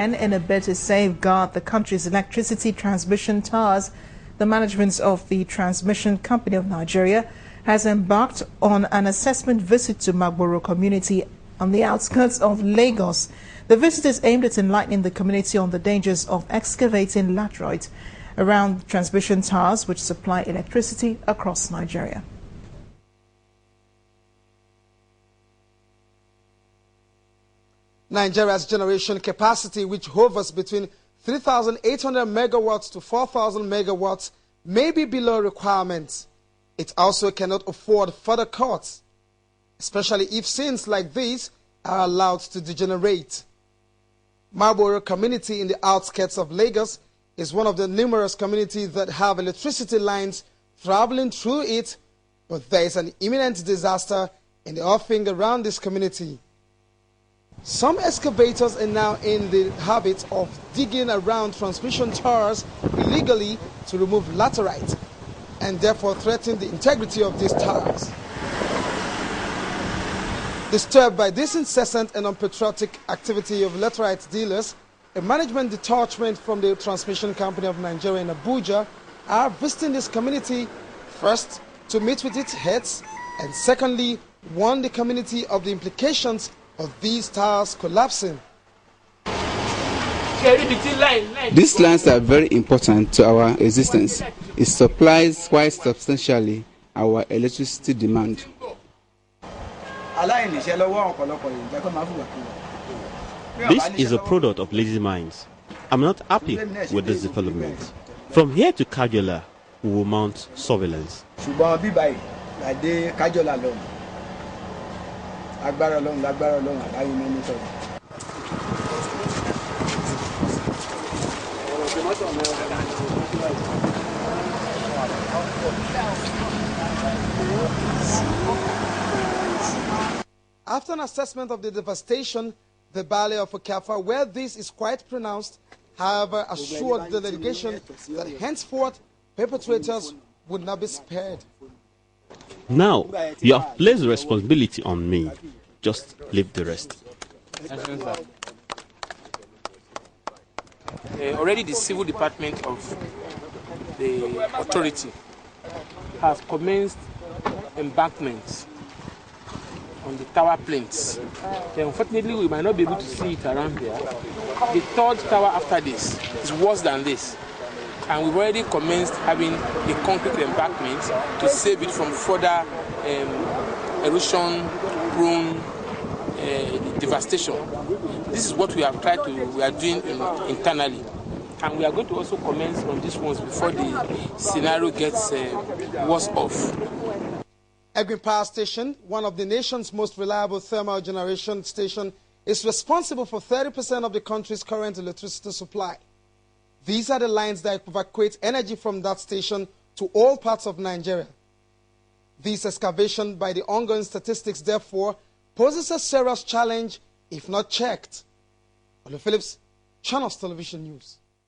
And in a bid to safeguard the country's electricity transmission towers, the management of the Transmission Company of Nigeria has embarked on an assessment visit to Magboro community on the outskirts of Lagos. The visit is aimed at enlightening the community on the dangers of excavating laterite around transmission towers which supply electricity across Nigeria. Nigeria's generation capacity, which hovers between 3,800 megawatts to 4,000 megawatts, may be below requirements. It also cannot afford further cuts, especially if scenes like these are allowed to degenerate. Magboro community in the outskirts of Lagos is one of the numerous communities that have electricity lines traveling through it, but there is an imminent disaster in the offing around this community. Some excavators are now in the habit of digging around transmission towers illegally to remove laterite and therefore threaten the integrity of these towers. Disturbed by this incessant and unpatriotic activity of laterite dealers, a management detachment from the Transmission Company of Nigeria in Abuja are visiting this community, first to meet with its heads, and secondly, warn the community of the implications of these towers collapsing. These lines are very important to our existence. It supplies quite substantially our electricity demand. This is a product of lazy minds. I'm not happy with this development. From here to Kajola, we will mount surveillance. After an assessment of the devastation, the Baale of Okafor, where this is quite pronounced, however, assured the delegation that henceforth perpetrators would not be spared. Now, you have placed the responsibility on me. Just leave the rest. Already the civil department of the authority has commenced embankments on the tower planes. Unfortunately, we might not be able to see it around here. The third tower after this is worse than this. And we've already commenced having a concrete embankment to save it from further erosion-prone devastation. This is what we are doing internally. And we are going to also commence on these ones before the scenario gets worse off. Egwin Power Station, one of the nation's most reliable thermal generation station, is responsible for 30% of the country's current electricity supply. These are the lines that evacuate energy from that station to all parts of Nigeria. This excavation by the ongoing statistics, therefore, poses a serious challenge if not checked. Olu Phillips, Channels Television News.